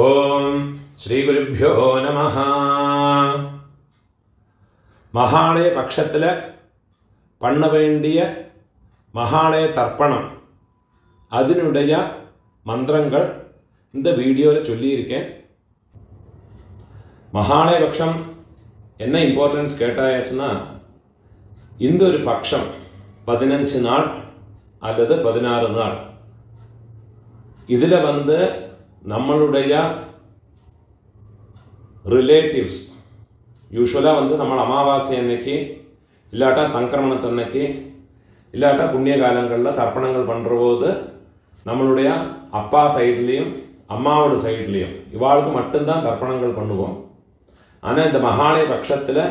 ஓம் ஸ்ரீ குருப்யோ நமஹ. மகாலய பட்சத்தில் பண்ண வேண்டிய மகாலய தர்ப்பணம் அதனுடைய மந்திரங்கள் இந்த வீடியோவில் சொல்லியிருக்கேன். மகாலய பட்சம் என்ன இம்பார்ட்டன்ஸ் கேட்டாச்சுன்னா, இந்த ஒரு பட்சம் 15 நாள் அல்லது 16 நாள் இதில் நம்மளுடைய ரிலேட்டிவ்ஸ் யூஸ்வலாக நம்ம அமாவாசை அன்னைக்கு இல்லாட்டா சங்கிரமணத்தன்னைக்கு இல்லாட்டா புண்ணிய காலங்களில் தர்ப்பணங்கள் பண்ணுற போது நம்மளுடைய அப்பா சைட்லேயும் அம்மாவோட சைட்லேயும் இவாளுக்கு மட்டும்தான் தர்ப்பணங்கள் பண்ணுவோம். ஆனால் இந்த மகாலய பட்சத்தில்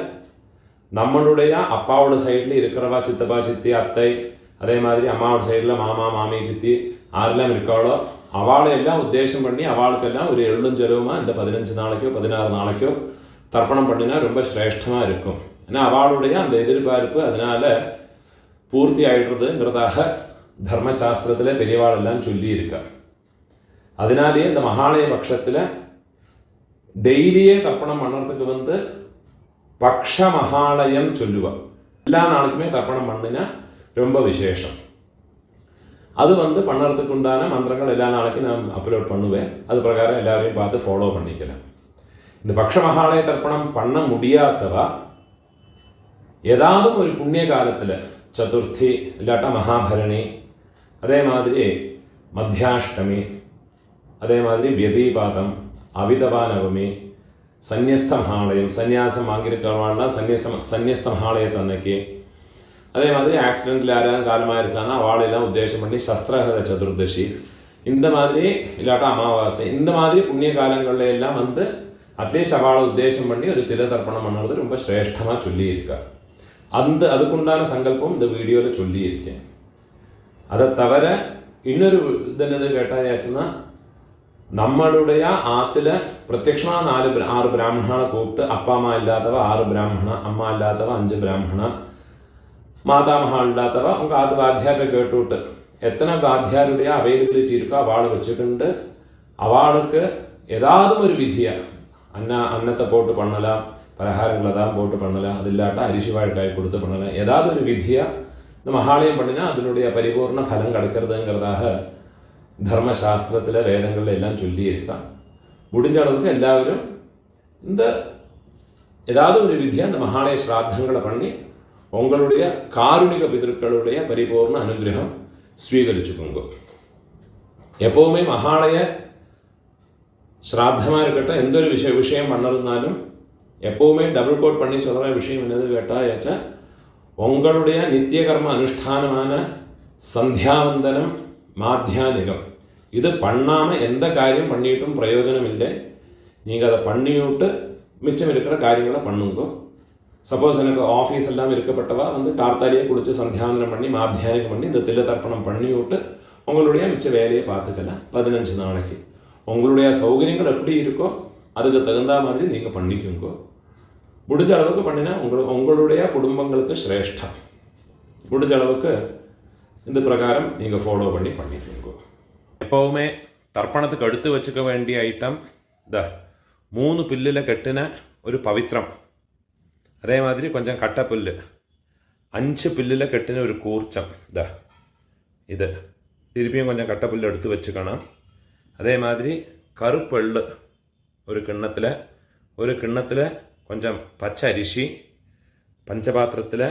நம்மளுடைய அப்பாவோட சைடில் இருக்கிறவா சித்தப்பா சித்தி அத்தை, அதே மாதிரி அம்மாவோட சைடில் மாமா மாமி சித்தி யாரெல்லாம் இருக்காளோ அவளையெல்லாம் உத்தேசம் பண்ணி அவளுக்கெல்லாம் ஒரு எள்ளுஞ்செலவுமா இந்த 15 நாளைக்கோ 16 நாளைக்கோ தர்ப்பணம் பண்ணினா ரொம்ப சிரேஷ்டமாக இருக்கும். ஏன்னா அவளுடைய அந்த எதிர்பார்ப்பு அதனால் பூர்த்தி ஆகிடுறதுங்கிறதாக தர்மசாஸ்திரத்தில் பெரியவாளெல்லாம் சொல்லியிருக்கா. அதனாலேயே இந்த மகாலய பட்சத்தில் டெய்லியே தர்ப்பணம் பண்ணுறதுக்கு பக்ஷ மகாலயம் சொல்லுவாள். எல்லா நாளுக்குமே தர்ப்பணம் பண்ணினா ரொம்ப விசேஷம். அது பண்ணுறதுக்கு உண்டான மந்திரங்கள் எல்லா நாளைக்கும் நான் அப்லோட் பண்ணுவேன். அது பிரகாரம் எல்லாரையும் பார்த்து ஃபாலோ பண்ணிக்கிறேன். இந்த பக்ஷ மகாலய தர்ப்பணம் பண்ண முடியாதவா ஏதாவது ஒரு புண்ணிய காலத்தில் சதுர்த்தி இல்லாட்டா மகாபரணி, அதே மாதிரி மத்தியாஷ்டமி, அதே மாதிரி வியதீபாதம், அவிதவா நவமி, சந்நியஸ்த மகாலயம் சந்நியாசம் வாங்கியிருக்கிறவாள்னா சந்நியஸ்த மகாலயத்தை அன்னைக்கு, அதே மாதிரி ஆக்சிடென்ட்டில் யாராவது காலமாக இருக்காங்கன்னா அவளையெல்லாம் உத்தேசம் பண்ணி சஸ்திரஹத சதுர்தசி, இந்த மாதிரி இல்லாட்டா அமாவாசை, இந்த மாதிரி புண்ணிய காலங்களில் எல்லாம் அட்லீஸ்ட் அவளை உத்தேசம் பண்ணி ஒரு தில தர்ப்பணம் பண்ணுறது ரொம்ப சிரேஷ்டமாக சொல்லியிருக்கா. அதுக்குண்டான சங்கல்பம் இந்த வீடியோவில் சொல்லியிருக்கேன். அதை தவிர இன்னொரு என்னது கேட்டாச்சுன்னா, நம்மளுடைய ஆற்றுல பிரத்யட்சமாக 6 பிராமணனை கூப்பிட்டு அப்பா அம்மா இல்லாதவ 6 பிராமணா, அம்மா இல்லாதவ 5 பிராமணா, மாதாமகா இல்லாதவ உங்கள் ஆற்று வாத்தியார்கிட்ட கேட்டுவிட்டு எத்தனை வாத்தியாருடைய அவைலபிலிட்டி இருக்கோ அவளை வச்சுக்கிண்டு அவளுக்கு ஏதாவது ஒரு விதியை அன்னத்தை போட்டு பண்ணலாம், பலகாரங்களை தான் போட்டு பண்ணலாம், அது இல்லாட்டா அரிசி வாழைக்காய் கொடுத்து பண்ணலாம், ஏதாவது ஒரு விதியாக இந்த மகாலயம் பண்ணினா அதனுடைய பரிபூர்ண பலம் கிடைக்கிறதுங்கிறதாக தர்மசாஸ்திரத்தில் வேதங்களில் எல்லாம் சொல்லியிருக்கான். முடிஞ்ச அளவுக்கு எல்லாரும் இந்த ஏதாவது ஒரு விதியாக இந்த மகாலய ஸ்ராத்தங்களை பண்ணி உங்களுடைய காருணிக பிதர்களுடைய பரிபூர்ண அனுகிரகம் ஸ்வீகரிச்சுக்கோங்க. எப்போவுமே மகாலய ஸ்ராத்தமாக இருக்கட்டும், எந்த ஒரு விஷயம் பண்ணதுனாலும் எப்போவுமே டபுள் கோட் பண்ணி சொல்கிற விஷயம் என்னது கேட்டால், உங்களுடைய நித்திய கர்ம அனுஷ்டானமான சந்தியாவந்தனம் மாத்தியானிகம் இது பண்ணாமல் எந்த காரியம் பண்ணிட்டும் பிரயோஜனம் இல்லை. நீங்கள் அதை பண்ணிவிட்டு மிச்சம் இருக்கிற காரியங்களை பண்ணுங்க. சப்போஸ் எனக்கு ஆஃபீஸ் எல்லாம் இருக்கப்பட்டவா கார்த்தாலியே குளித்து சந்தியாவந்தனம் பண்ணி மாத்தியானிகம் பண்ணி இந்த தில்ல தர்ப்பணம் பண்ணி விட்டு உங்களுடைய மிச்ச வேலையை பார்த்துக்கலாம். 15 நாளைக்கு உங்களுடைய சௌகரியங்கள் எப்படி இருக்கோ அதுக்கு தகுந்த மாதிரி நீங்கள் பண்ணிக்கோங்க. முடிஞ்ச அளவுக்கு பண்ணினா உங்களுடைய குடும்பங்களுக்கு சிரேஷ்டம். முடிஞ்ச அளவுக்கு இந்த பிரகாரம் நீங்கள் ஃபாலோ பண்ணிக்கோங்க. எப்போவுமே தர்ப்பணத்துக்கு எடுத்து வச்சுக்க வேண்டிய ஐட்டம் 3 பில்லில் கட்டின ஒரு பவித்திரம், அதே மாதிரி கொஞ்சம் கட்டப்புல், 5 பில்லில் கட்டின ஒரு கூர்ச்சம், இது திருப்பியும் கொஞ்சம் கட்டப்புல் எடுத்து வச்சுக்கணும். அதே மாதிரி கருப்பெள்ளு ஒரு கிண்ணத்தில் கொஞ்சம் பச்சை அரிசி, பஞ்சபாத்திரத்தில்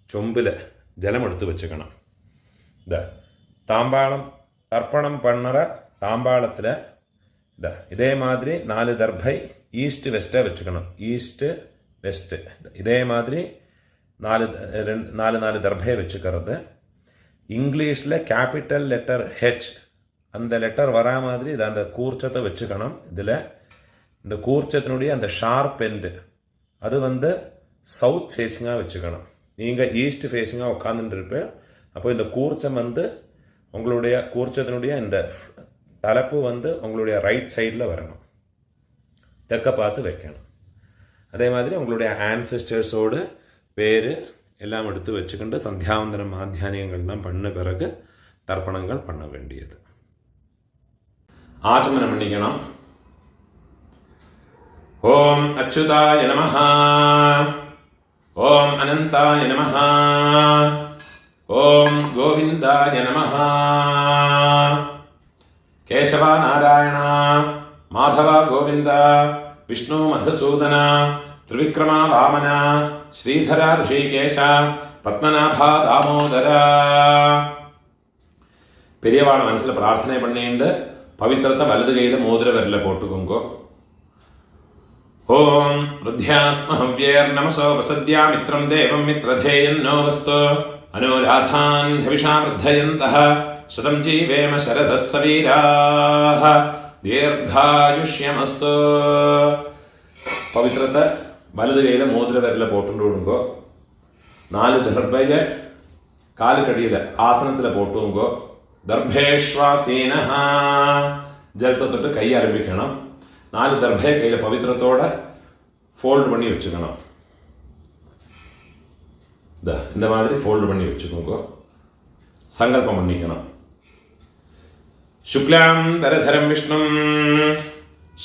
சொம்பில் ஜலம் எடுத்து வச்சுக்கணும். தாம்பாளம் தர்ப்பணம் பண்ணுற தாம்பாளத்தில் இதே மாதிரி 4 தர்பை ஈஸ்ட் வெஸ்ட்டை வச்சுக்கணும். ஈஸ்ட்டு வெஸ்ட்டு இதே மாதிரி 4 தர்பையை வச்சுக்கிறது. இங்கிலீஷில் கேபிட்டல் லெட்டர் ஹெச் அந்த லெட்டர் வரா மாதிரி அந்த கூர்ச்சத்தை வச்சுக்கணும். இதில் இந்த கூர்ச்சத்தினுடைய அந்த ஷார்ப் எண்டு அது சவுத் ஃபேஸிங்காக வச்சுக்கணும். நீங்கள் ஈஸ்ட் ஃபேஸிங்காக உட்காந்துட்டு இருப்பேன். அப்போ இந்த கூர்ச்சம் உங்களுடைய கூர்ச்சத்தினுடைய இந்த தலைப்பு உங்களுடைய ரைட் சைடில் வரணும், தெற்க பார்த்து வைக்கணும். அதே மாதிரி உங்களுடைய ஆன்செஸ்டர்ஸோடு பேர் எல்லாம் எடுத்து வச்சுக்கிண்டு சந்தியாவந்தனம் மாத்தியானியங்கள்லாம் பண்ண பிறகு தர்ப்பணங்கள் பண்ண வேண்டியது. ஆச்சமனம் பண்ணிக்கணும். ഓം അച്യുതായ നമഃ. ഓം അനന്തായ നമഃ. ഓം ഗോവിന്ദായ നമഃ. കേശവ നാരായണ മാധവ ഗോവിന്ദ വിഷ്ണു മധുസൂദന ത്രിവിക്രമ വാമന ശ്രീധര ഋഷികേശ പത്മനാഭ ദാമോദര. பெரியவாளை மனசில் பிரார்த்தனை பண்ணிண்டு பவித்திரத்தை வலது கையில் மோதிர விரல போட்டுக்கோங்கோ. ஓம் ருத்யாஸ்மஹவ்யேர் நமசோ வசத்யா மித்ரம் தேவம் மித்ரதேயன்னோ வஸ்து அனுராதான் ஹவிஷா வர்தயந்தः சதம் ஜீவேம சரதः சவீராः ദീർഘായുഷ്യമസ്തു. പവിത്രത്തെ വലത് കൈയിലെ മോതിര വിരല പോട്ടുകൊണ്ട് വിടുങ്കോ. 4 ദർഭയെ കാലുകടിയിൽ ആസനത്തിൽ പോട്ടുങ്കോ. ദർഭേശ്വാസീനഃ ജലത്തെ തൊട്ട് കൈ ആരംഭിക്കണം. 4 ദർഭയെ കയ്യിൽ പവിത്രത്തോടെ ഫോൾഡ് പണി വെച്ചുക്കണം. இந்த மாதிரி ഫോൾഡ് பண்ணி வச்சுக்கோங்க. சங்கல்பம் பண்ணிக்கணும். ശുക്ലാം ദരധരം വിഷ്ണും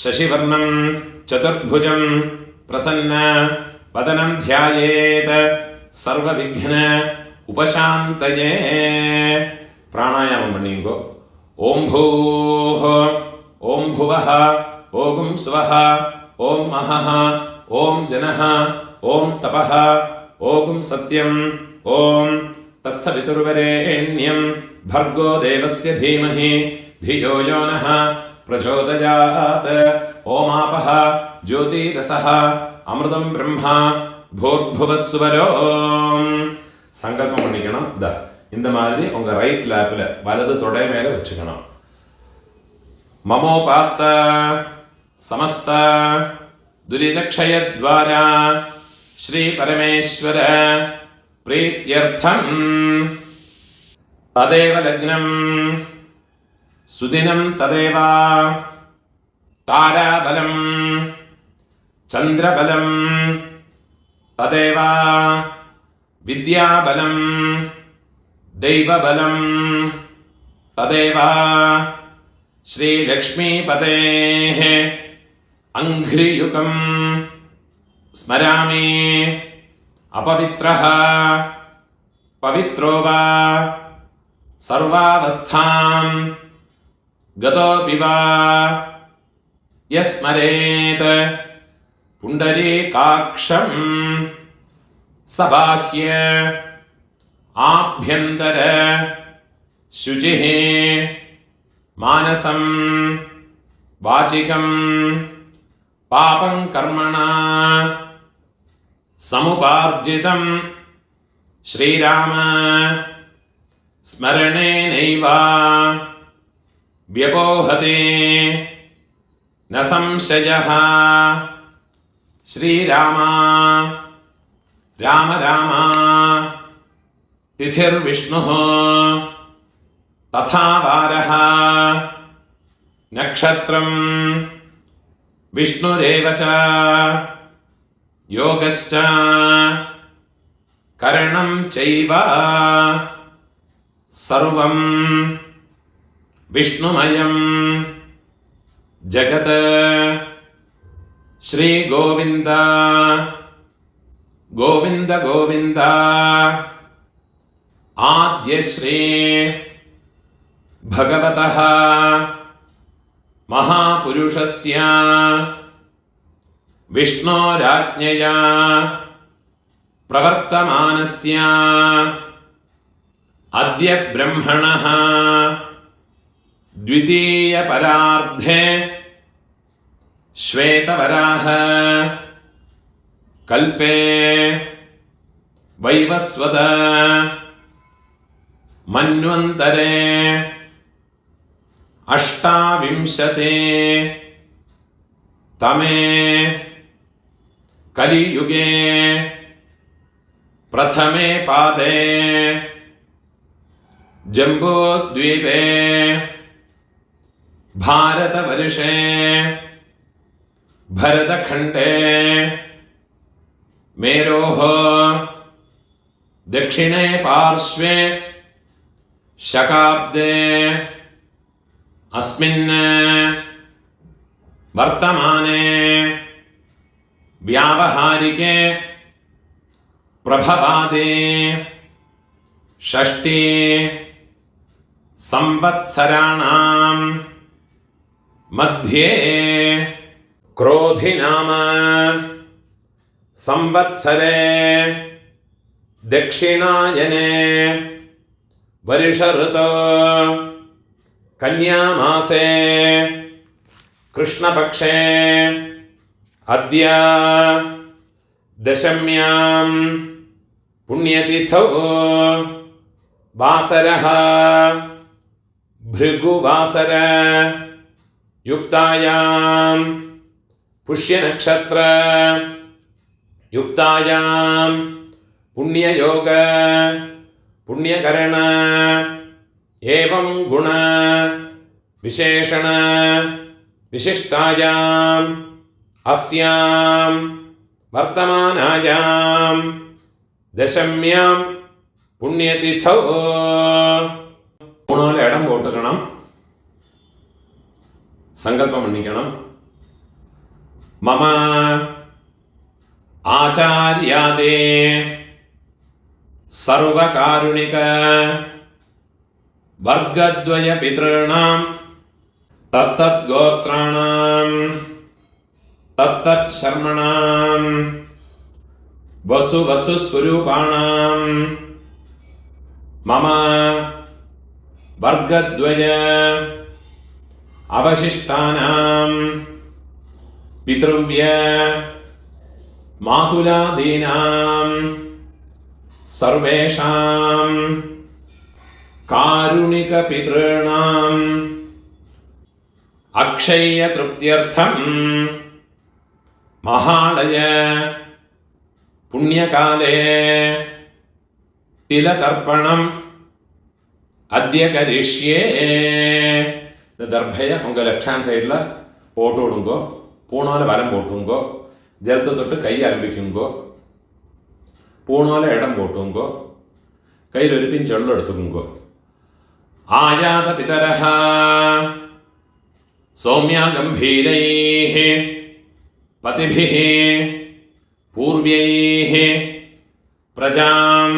ശശിവർണം ചതുർഭുജം പ്രസന്ന വദനം ധ്യായേത് സർവവിഘ്ന ഉപശാന്തയേ. പ്രാണായാമം പണിയുങ്കോ. ഓം ഭൂഃ ഓം ഭുവഃ ഓം സ്വഃ ഓം മഹഃ ഓം ജനഃ ഓം തപഃ ഓം സത്യം ഓം തത്സവിതുർവരേണ്യം ഭർഗോ ദേവസ്യ ധീമഹി ധിയോ യോ നഃ പ്രചോദയാത്. ഓമാപഃ ജ്യോതിരസഃ അമൃതം ബ്രഹ്മ ഭൂർഭുവസ്വരോം. சங்கல்பம் பண்ணிக்கணும். இந்த மாதிரி உங்க ரைட் லேப்ல வலது தொடை மேல வச்சுக்கணும். மமோபாத்த சமஸ்த துரிதக்ஷயத்வாரா ஸ்ரீ பரமேஸ்வர பிரீத்யர்த்தம் ததேவ லக்னம் சுதினம் ததேவ தாராபலம் சந்திரபலம் ததேவ വിദ്യാബലം ദൈവബലം തദേവ ശ്രീലക്ഷ്മീപതേഃ അംഘ്രിയുഗം സ്മരാമി. അപവിത്രഃ പവിത്രോ വാ സർവാവസ്ഥാം ഗതോപി വാ യസ്മരേത് പുണ്ഡരീകാക്ഷം സബാഹ്യ ആഭ്യന്തര ശുചിഃ മാനസം വാചികം പാപം കർമ്മണ സമുപാർജിതം ശ്രീരാമ സ്മരണേനൈവ വ്യപോഹതേ ന സംശയഃ. ശ്രീരാമ രാമ രാമ തിഥിർവിഷ്ണുഃ തഥാ വാരഃ നക്ഷത്രം വിഷ്ണുരേവ ച യോഗശ്ച കരണം ചൈവ സർവം വിഷ്ണുമയം ജഗത്. ശ്രീ ഗോവിന്ദ ഗോവിന്ദ ഗോവിന്ദ. ആദ്യശ്രീ ഭഗവതഃ മഹാപുരുഷസ്യ വിഷ്ണോരാജ്ഞയാ പ്രവർത്തമാനസ്യ അദ്യ ബ്രഹ്മണഃ ദ്വിതീയപരാർദ്ധേ ശ്വേതവരാഹ കൽപേ വൈവസ്വത മന്വന്തരേ അഷ്ടാവിംശതേ തമേ കലിയുഗേ പ്രഥമേ പാദേ ജംബൂദ്വീപേ ഭാരതവർഷേ ഭരതഖണ്ഡേ മേരോഃ ദക്ഷിണേ പാർശ്വേ ശകാബ്ദേ അസ്മിन् വർത്തമാനേ व्यावहारिके प्रभवादे षष्ठी संवत्सराणां मध्ये क्रोधि नाम संवत्सरे दक्षिणायने वर्ष ऋतो कन्यामासे कृष्णपक्षे अद्य दशम्यां पुण्यतिथौ वासरः भृगुवासर युक्तायां पुष्यनक्षत्र युक्तायां पुण्ययोग पुण्यकरण एवं गुण विशेषण विशिष्टायां अस्यां वर्तमानायां दशम्यां पुण्यतिथौ മൂന്നാല് ഇടം പോട്ടുക്കണം. സങ്കല്പം മണ്ണിക്കണം. മമ ആചാര്യാദേ സർവകാരുണിക വർഗദ്വയ പിതॄണാം തത്തത് ഗോത്രാണാം തത്തത് ശർമ്മണാം വസു വസു സ്വരൂപാണാം മമ വർഗദ്വയ അവശിഷ്ടാനാം പിതൃവ്യ മാതുലാദീനാം സർവേഷാം കാരുണിക പിതॄണാം അക്ഷയ തൃപ്ത്യർത്ഥം മഹാളയ പുണ്യകാലേ തിലതർപ്പണം അദ്യ കരിഷ്യേ. ദർഭയ ഉങ്ക ലെഫ്റ്റ് ഹാൻഡ് സൈഡിൽ പോട്ട് കൊടുങ്കോ, പൂണോല വലം പോട്ടുങ്കോ, ജലത്തെ തൊട്ട് കൈ ആരംഭിക്കുങ്കോ, പൂണോല ഇടം പോട്ടുങ്കോ, കയ്യിലൊരു പിഞ്ച് വെള്ളം എടുത്തുങ്കോ. ആയാത പിതരഃ സൗമ്യ ഗംഭീരൈഃ പതിഭിഃ പൂർവ്യൈഃ പ്രജാം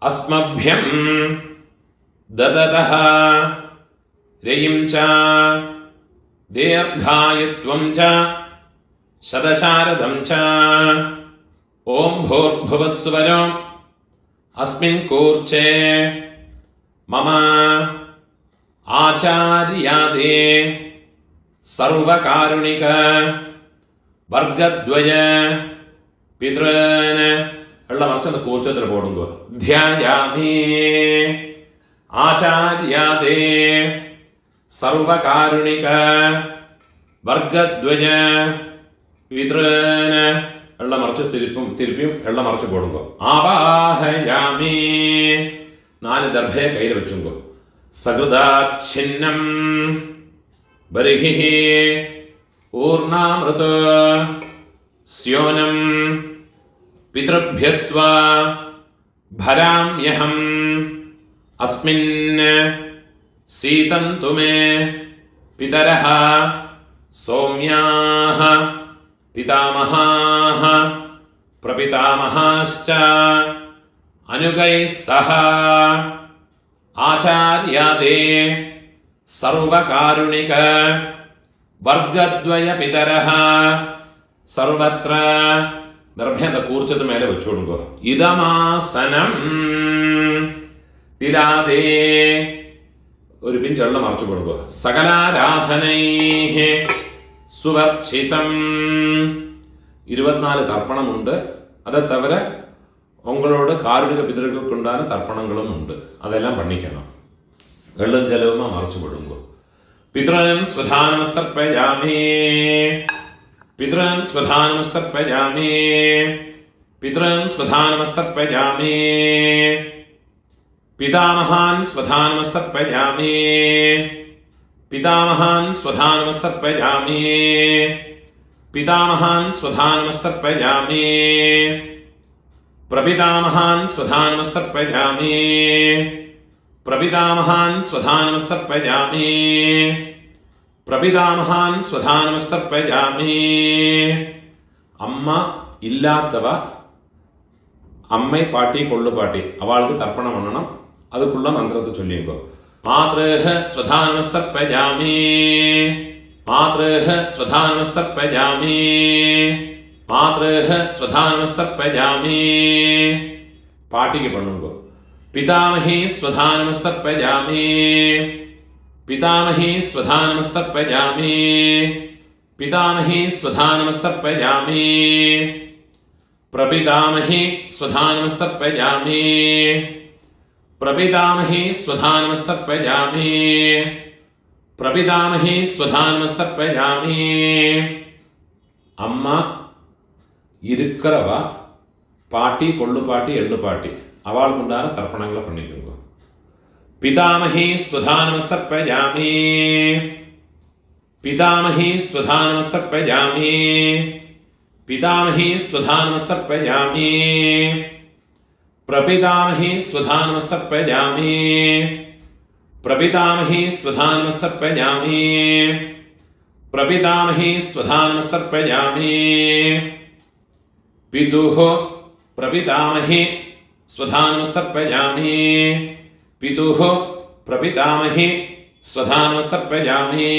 അസ്മഭ്യം ദദതഃ രയിം ച ദീർഘായുത്വം ച ശതശാരദം ച. ഓം ഭൂർഭുവസ്സുവരോ അസ്മിൻ കൂർച്ചേ മമ ആചാര്യാദേ സർവകാരുണിക വർഗദ്വയ പിതॄന് ഉള്ള മറിച്ചൊന്ന് കൂർച്ചത്തിൽ പോടുങ്കോ. ധ്യായാമി ആചാര്യാദേ സർവകാരുണിക വർഗദ്വയ പിതॄന് ഉള്ള മറിച്ച് തിരുപ്പിയും എള്ള മറിച്ച് പോടുങ്കോ. ആവാഹയാമി 4 ദർഭയെ കയ്യിൽ വെച്ചുങ്കോ. സകൃതാച്ഛിന്നം ബർഹിഃ ഊർണാമൃത സ്യോനം പിതൃഭ്യസ്ത്വാ ഭരാമ്യഹം അസ്മിൻ സീതന്തു മേ പിതരഃ സൗമ്യാഃ പിതാമഹാഃ പ്രപിതാമഹാശ്ച അനുഗൈഃ സഹ ആചാര്യാദേ സർവകാരുണിക വർഗദ്വയ പിതരഃ സർവത്ര. ദർഭേന്റെ കൂർച്ചത്ത് മേലെ വെച്ചു കൊടുക്കുക. ഇതമാസനം തിരാദേ ഒരു പിഞ്ച് വെള്ളം മറച്ചു കൊടുക്കുക. സകലാരാധനൈഃ സുവർച്ചിതം 24 തർപ്പണമുണ്ട്. അത് തവിര ഉങ്ങളോട് കാരുണിക പിതൃക്കൾക്കുണ്ടാകുന്ന തർപ്പണങ്ങളും ഉണ്ട്. അതെല്ലാം പണിക്കണം. വെള്ളം ജലവും മറച്ചു കൊടുക്കുക. പിതൃൻ സ്വധാനമസ്തർപ്പയാമി പിതൃൻ സ്വധാനമസ്തർപ്പയാമി പിതൃൻ സ്വധാനമസ്തർപ്പയാമി പിതാമഹാൻ സ്വധാനമസ്തർപ്പയാമി പിതാമഹാൻ സ്വധാനമസ്തർപ്പയാമി പിതാമഹാൻ സ്വധാനമസ്തർപ്പയാമി പ്രപിതാമഹാൻ സ്വധാനമസ്തർപ്പയാമി പ്രപിതാമഹാൻ സ്വധാനമസ്തർപ്പയാമി പ്രപിതാമഹാൻ സ്വധാനമസ്തർപ്പയാമി അമ്മ ഇല്ലാത്തവ അമ്മ പാട്ടി കൊള്ളു പാട്ടി അവൾക്ക് തർപ്പണം പണണം. അതുക്കുള്ള മന്ത്രത്തെ ചൊല്ലിക്കോ. മാതൃഹ സ്വധാനമസ്തർപ്പയാമി, മാതൃഹ സ്വധാനമസ്തർപ്പയാമി, മാതൃഹ സ്വധാനമസ്തർപ്പയാമി. പാട്ടിക്ക് പണ്ണുങ്കോ. പിതാമഹി സ്വധാനമസ്തർപ്പയാമി, പിതാമഹി സ്വധാനമസ്തർപ്പയാമി, പിതാമഹി സ്വധാനമസ്തർപ്പയാമി, പ്രപിതാമഹി സ്വധാനമസ്തർപ്പയാമി, പ്രപിതാമഹി സ്വധാനമസ്തർപ്പയാമി, പ്രപിതാമഹി സ്വധാനമസ്തർപ്പയാമി. അമ്മ இருக்கிறவ പാട്ടി കൊള്ളുപാട്ടി എള്ളുപാട്ടി അവൾക്കുണ്ടാന തർപ്പണങ്ങളെ പണിക്കുങ്കോ. പിതാമഹി സ്വധാനമസ്തർപ്പയാമി, പിതാമഹി സ്വധാനമസ്തർപ്പയാമി, പിതാമഹി സ്വധാനമസ്തർപ്പയാമി, പ്രപിതാമഹി സ്വധാനമസ്തർപ്പയാമി, പ്രപിതാമഹി സ്വധാനമസ്തർപ്പയാമി, പ്രപിതാമഹി സ്വധാനമസ്തർപ്പയാമി. പിതുഃ പ്രപിതാമഹി സ്വധാനമസ്തർപ്പയാമി, പിതുഃ പ്രപിതാമഹി സ്വധാനമസ്തർപ്പയാമി,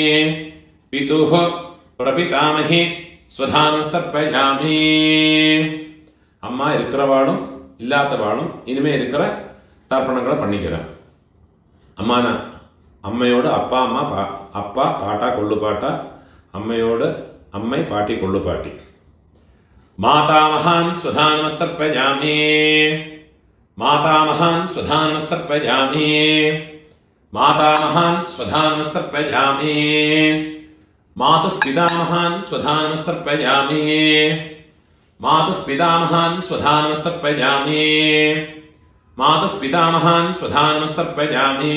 പിതുഃ പ്രപിതാമഹി സ്വധാനമസ്തർപ്പയാമി. അമ്മ இருக்கிறவாளும் ഇല്ലാത്തവാളും ഇനിമേ இருக்கிற തർപ്പണങ്ങളെ പണിക്കണം. അമ്മയോട് അപ്പ അമ്മ അപ്പ പാട്ട കൊള്ളുപാട്ട, അമ്മയോട് അമ്മ പാട്ടി കൊള്ളുപാട്ടി. മാതാമഹാൻ സ്വധാനമസ്തർപ്പയാമി, മാതാമഹാൻ സ്വധാനമസ്തർപ്പയാമി, മാതാമഹാൻ സ്വധാനമസ്തർപ്പയാമി, മാതുഃ പിതാമഹാൻ സ്വധാനമസ്തർപ്പയാമി, മാതുഃ പിതാമഹാൻ സ്വധാനമസ്തർപ്പയാമി, മാതുഃ പിതാമഹാൻ സ്വധാനമസ്തർപ്പയാമി,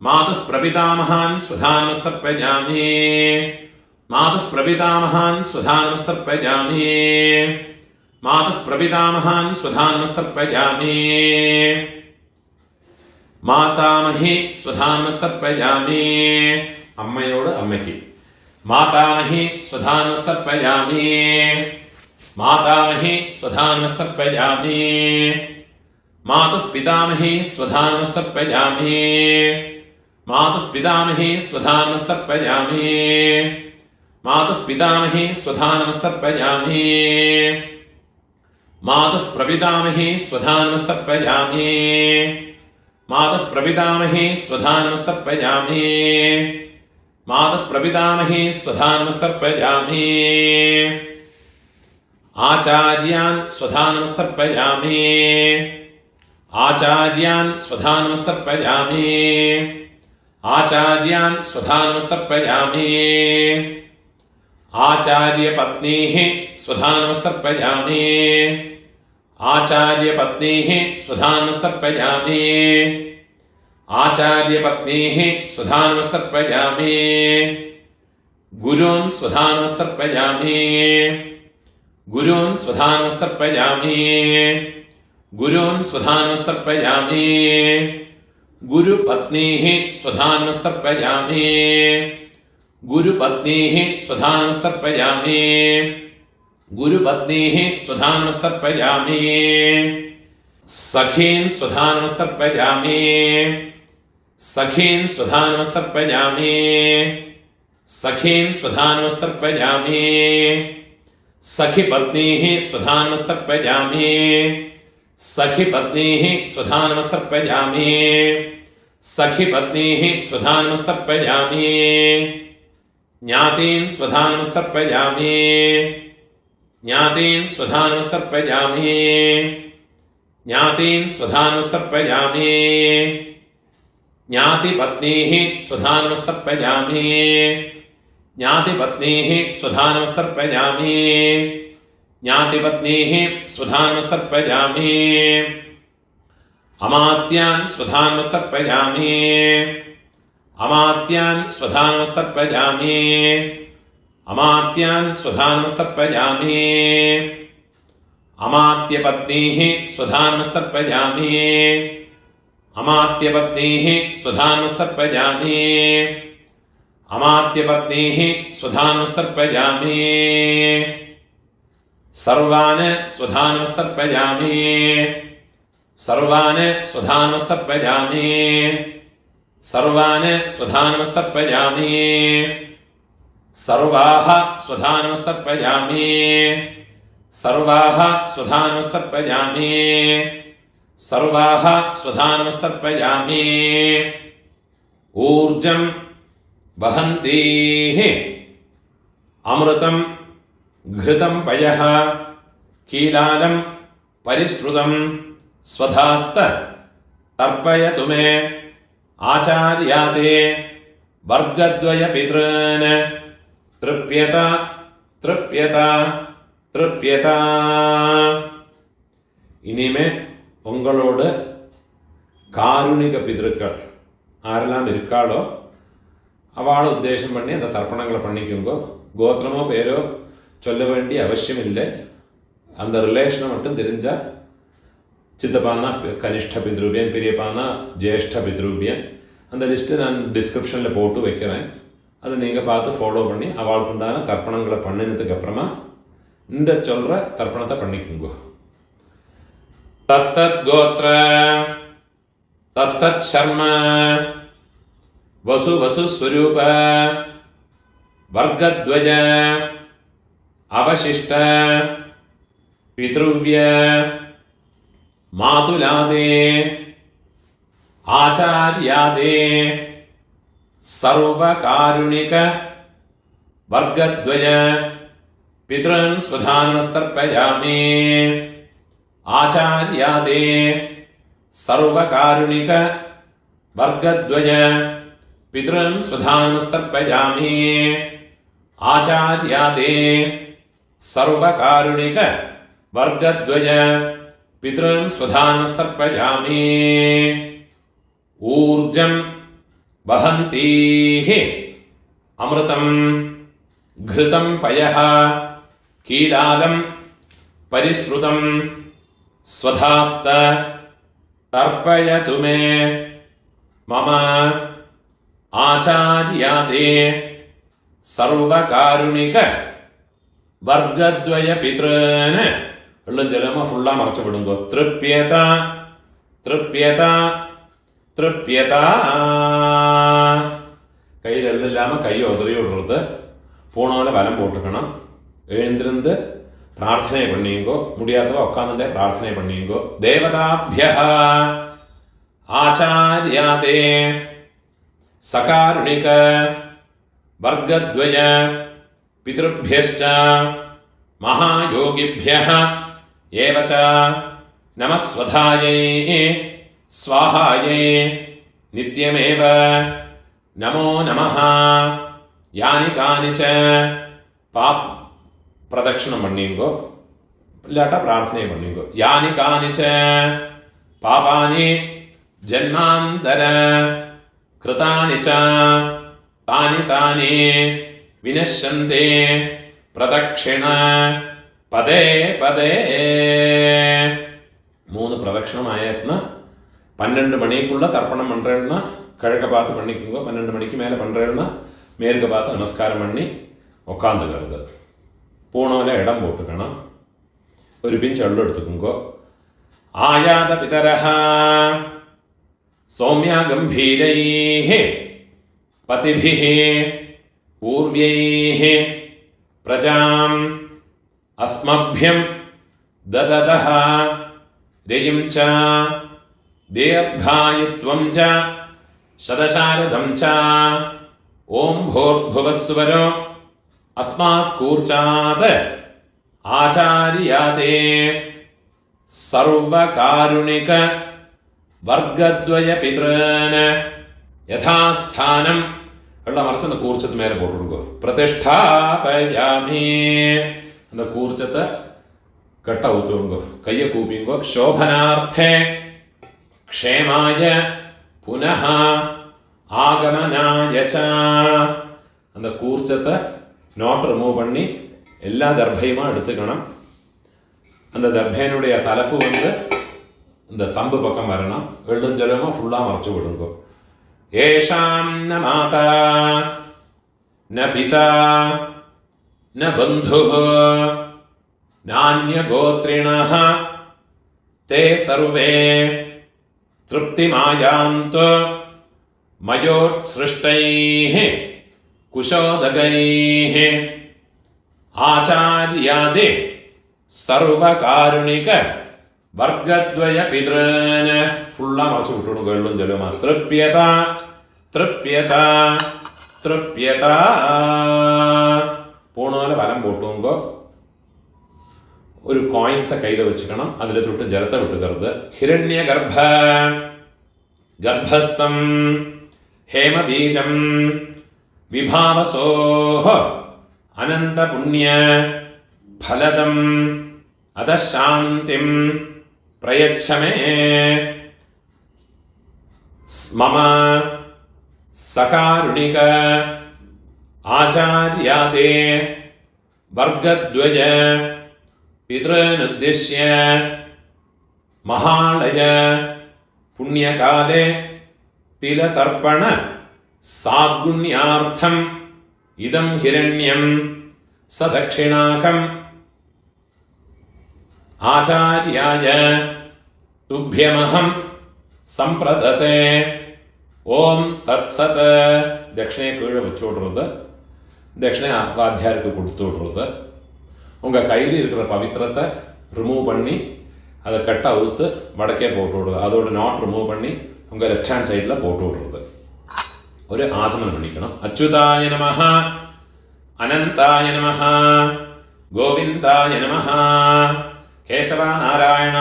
മാതുഃ പ്രപിതാമഹാൻ സ്വധാനമസ്തർപ്പയാമി, മാതുഃ പ്രപിതാമഹാൻ സ്വധാനമസ്തർപ്പയാമി, മാതുഃ പ്രപിതാമഹാൻ സ്വധാനമസ്തർപ്പയാമി. മാതാമഹി സ്വധാനമസ്തർപ്പയാമി, അമ്മയോട് അമ്മയ്ക്ക്. മാതാമഹി സ്വധാനമസ്തർപ്പയാമി, മാതാമഹി സ്വധാനമസ്തർപ്പയാമി, മാതുഃ പിതാമഹി സ്വധാനമസ്തർപ്പയാമി, മാതുഃ പിതാമഹി സ്വധാനമസ്തർപ്പയാമി, മാതുഃ പിതാമഹി സ്വധാനമസ്തർപ്പയാമി, മാതുഃ പ്രപിതാമഹി സ്വധാനമസ്തർപ്പയാമി, മാതുഃ പ്രപിതാമഹി സ്വധാനമസ്തർപ്പയാമി, മാതുഃ പ്രപിതാമഹി സ്വധാനമസ്തർപ്പയാമി. ആചാര്യാൻ സ്വധാനമസ്തർപ്പയാമി, ആചാര്യാൻ സ്വധാനമസ്തർപ്പയാമി, ആചാര്യാൻ സ്വധാനമസ്തർപ്പയാമി. ആചാര്യപത്നീഃ സ്വധാനമസ്തർപ്പയാമി, ആചാര്യപത്നീഃ സ്വധാനമസ്തർപ്പയാമി, ആചാര്യപത്നീഃ സ്വധാനമസ്തർപ്പയാമി. ഗുരുൻ സ്വധാനമസ്തർപ്പയാമി, ഗുരുൻ സ്വധാനമസ്തർപ്പയാമി, ഗുരുൻ സ്വധാനമസ്തർപ്പയാമി. ഗുരുപത്നീഃ സ്വധാനമസ്തർപ്പയാമി, ഗുരുപത്നീഃ സ്വധാനമസ്തർപ്പയാമി, ഗുരുപത്നീഃ സ്വധാനമസ്തർപ്പയാമി. സഖീൻ സ്വധാനമസ്തർപ്പയാമി, സഖീൻ സ്വധാനമസ്തർപ്പയാമി, സഖീൻ സ്വധാനമസ്തർപ്പയാമി. സഖിപത്നീഃ സ്വധാനമസ്തർപ്പയാമി, സഖിപത്നീഃ സ്വധാനമസ്തർപ്പയാമി, സഖിപത്നീഃ സ്വധാനമസ്തർപ്പയാമി. ജ്ഞാതീൻ സ്വധാനമസ്തർപ്പയാമി, ജ്ഞാതീൻ സ്വധാനമസ്തർപ്പയാമി, ജ്ഞാതീൻ സ്വധാനമസ്തർപ്പയാമി. ജ്ഞാതിപത്നീഃ സ്വധാനമസ്തർപ്പയാമി, ജ്ഞാതിപത്നീഃ സ്വധാനമസ്തർപ്പയാമി, ജ്ഞാതിപത്നീഃ സ്വധാനമസ്തർപ്പയാമി. അമാത്യാൻ സ്വധാനമസ്തർപ്പയാമി, അമാത്യാൻ സ്വധാനമസ്തർപ്പയാമി, അമാത്യാൻ സ്വധാനമസ്തർപ്പയാമി. അമാത്യപത്നീഃ സ്വധാനമസ്തർപ്പയാമി, അമാത്യപത്നീഃ സ്വധാനമസ്തർപ്പയാമി, അമാത്യപത്നീഃ സ്വധാനമസ്തർപ്പയാമി. സർവാന് സ്വധാനമസ്തർപ്പയാമി. സർവാന് സ്വധാനമസ്തർപ്പയാമി. സർവാന് സ്വധാനമസ്തർപ്പയാമി. സർവാഹ സ്വധാനമസ്തർപ്പയാമി. സർവാഹ സ്വധാനമസ്തർപ്പയാമി. സർവാഹ സ്വധാനമസ്തർപ്പയാമി. ഊർജം വഹന്തീഃ അമൃതം ഘൃതം പയഃ കീലാലം പരിശ്രുതം സ്വധാസ്ത തർപ്പയതു മേ ആചാര്യാതേ വർഗദ്വയ പിതॄൻ തൃപ്യത തൃപ്യത തൃപ്യത. இனிமே உங்களோடு காருணிக பிதൃக்கள் ஆரெல்லாம் இருக்காளோ அவளை உத்தேசம் பண்ணி அந்த தர்ப்பணங்களை பண்ணிக்கோங்க. கோத்திரமோ பேரோ சொல்ல வேண்டிய அவசியம் இல்லை. அந்த ரிலேஷனை மட்டும் தெரிஞ்சால் சித்தப்பானா கனிஷ்ட பித்ருபியன், பெரியப்பானா ஜேஷ்ட பித்ருபியன். அந்த லிஸ்ட்டு நான் டிஸ்கிரிப்ஷனில் போட்டு வைக்கிறேன். அதை நீங்கள் பார்த்து ஃபாலோ பண்ணி அவளுக்கு உண்டான தர்ப்பணங்களை பண்ணினதுக்கு அப்புறமா இந்த சொல்கிற தர்ப்பணத்தை பண்ணிக்கோங்க. தத்தத் கோத்ர தத்தத் சர்ம வசு வசு ஸ்வரூப வர்க்கத்வய அவசிஷ்ட பித்ருவ்ய மாதுலாதே ஆச்சார்யாதே சர்வகாருணிக வர்க்கத்வய பித்ருன் ஸ்வதானமஸ்தர்ப்பயாமி. ஆச்சார்யாதே சர்வகாருணிக வர்க்கத்வய பித்ருன் ஸ்வதானமஸ்தர்ப்பயாமி. ஆச்சார்யாதே சர்வகாருணிக வர்க்கத்வய பித்ருன் ஸ்வதானமஸ்தர்ப்பயாமி. ஊர்ஜம் வஹந்தீः அமிர்தம் घृतं पयः कीलालं परिश्रुतं स्वधास्त तर्पयतु मे मम आचार्याते सर्वकारुणिक वर्गद्वय पितॄन्. വെള്ളം ജലമ ഫുള്ളാ മറച്ചു വിടുങ്കോ. തൃപ്യത തൃപ്യത തൃപ്യത. கையில் எழுதில்லாமல் கையை உதறி விடுறது. போனவனை வலம் போட்டுக்கணும். எழுந்திருந்து பிரார்த்தனை பண்ணிங்கோ. முடியாதவ உட்காந்துட்டே பிரார்த்தனை பண்ணிங்கோ. தேவதாபியः ஆச்சார்யாதே சகாருணிக வர்க்கத்வய பித்ருभ्यश्च மகாயோகிभ्यः ஏவ ச நமஸ்வதாயை ஸ்வாஹாயை நித்யமேவ நமோ நமः. யானி கானிச்ச பிரதட்சிணம் பண்ணிங்கோ. இல்லாட்டா பிரார்த்தனை பண்ணிங்கோ. யானி கானிச்ச பாபானி ஜன்மாந்தர கிருதானி ச தானி தானி வினஷ்யந்தே பிரதட்சிண பதே பதே. 3 பிரதட்சிணம் ஆயாச்சுன்னா 12 மணிக்குள்ள தர்ப்பணம் பண்ணுறேன்னா கிழக்க பார்த்து பண்ணிக்கோங்க. 12 மணிக்கு மேலே பண்ணுறேன்னா மேற்க பார்த்து நமஸ்காரம் பண்ணி உக்காந்துக்கிறது. பூனோவில் இடம் போட்டுக்கணும். ஒரு பிஞ்ச் எள்ளு எடுத்துக்கோங்க. ஆயாத பிதரஹ சௌமியா கம்பீரைः பதிபிः பூர்வைः பிரஜாம் அஸ்மभ्यं ददतः ரயிம் ச தீர்காயுத்வம் ச சதசாரதம் ச ஓம் भूर्भुवस्वरो अस्मात् कूर्चात् आचार्याते सर्वकारुणिक वर्गद्वय पितॄन् यथास्थानं வெள்ள மறைச்சு அந்த கூர்ச்சத்து மேலே போட்டுருக்கோ. பிரதிஷ்டாபயாமி. அந்த கூர்ச்சத்தை கட்ட ஊத்துங்கோ. கையை கூப்பிங்கோ. சோபனார்த்தே க்ஷேமாய புனः ஆகமனாய ச. அந்த கூர்ச்சத்தை நோட் ரிமூவ் பண்ணி எல்லா தர்பையுமா எடுத்துக்கணும். அந்த தர்பையினுடைய தலைப்பு இந்த தம்பு பக்கம் வரணும். வெள்ளுஞ்சலமாக ஃபுல்லாக மறைச்சு விடுங்கோ. ஏஷாம் ந மாதா ந பிதா ந பந்துः നാന്യഗോത്രിണഃ തേ സർവേ തൃപ്തിമായാന്തു മയോത്സൃഷ്ടൈഃ കുശോദകൈഃ ആചാര്യാദി സർവകാരുണിക വർഗദ്വയ പിതൃൻ. ഫുള്ളാ മറച്ചു വിട്ടു വെള്ളും ജലവുമാ. തൃപ്യത തൃപ്യത തൃപ്യത. പോണ വലം പോട്ടുമ്പോ ഒരു കോയിൻസ് കയ്യിൽ വെച്ചിക്കണം. അതിലെ ചുട്ട് ജലത്തെ വിട്ടുകരുത്. ഹിരണ്യഗർഭ ഗർഭസ്ഥം ഹേമബീജം വിഭാവസോഹ അനന്തപുണ്യ ഫലദം അധശാന്തിം പ്രയച്ഛമേ മമ സകാരുണിക ആചാര്യാദേ വർഗദ്വയ പിതൃനുദ്ദിശ്യ മഹാളയ പുണ്യകാലേ തിലതർപ്പണ സാദ്ഗുണ്യാർത്ഥം ഇദം ഹിരണ്യം സദക്ഷിണാകം ആചാര്യായ തുഭ്യമഹം സംപ്രദത്തെ. ഓം തത്സത്. ദക്ഷിണയെ കീഴെ വെച്ചുവിടുறது, தட்சிணை வாத்தியாருக்கு கொடுத்து விட்றது. உங்கள் கையில் இருக்கிற பவித்திரத்தை ரிமூவ் பண்ணி அதை கட்டை அவுத்து வடக்கே போட்டு விடுறது. அதோட நாட் ரிமூவ் பண்ணி உங்கள் லெஃப்ட் ஹேண்ட் சைடில் போட்டு விட்றது. ஒரு ஆச்சமனம் பண்ணிக்கணும். அச்சுதாய நமஹ, அனந்தாய நமஹ, கோவிந்தாய நமஹ, கேசவ நாராயண,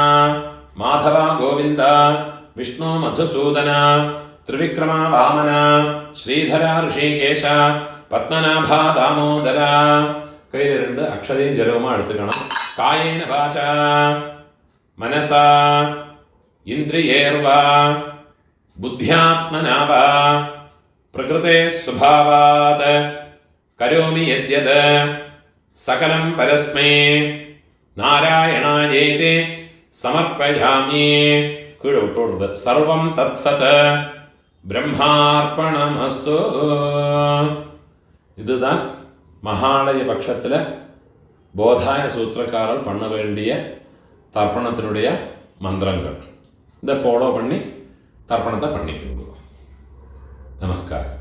மாதவ கோவிந்த, விஷ்ணு மதுசூதன, ത്രിവിക്രമ വാമന, ശ്രീധര ഋഷികേശ, പത്മനാഭ ദാമോദര. കയ്യിൽ 2 അക്ഷതയും ജലവുമാ എടുത്തുക്കണം. കായേന വാച മനസ ഇന്ദ്രിയേർവ ബുദ്ധ്യാത്മനാവ പ്രകൃതേ സ്വഭാവാത് കരോമി യദ്യത് സകലം പരസ്മൈ നാരായണായേതി സമർപ്പയാമി. കീഴെ വിട്ടോടുന്നത്. സർവം തത്സത് ബ്രഹ്മാർപ്പണമസ്തു. இதுதான் மகாலய பட்சத்தில் போதாய சூத்திரக்காரர் பண்ண வேண்டிய தர்ப்பணத்தினுடைய மந்திரங்கள். இதை ஃபாலோ பண்ணி தர்ப்பணத்தை பண்ணிக்கணும். நமஸ்காரம்.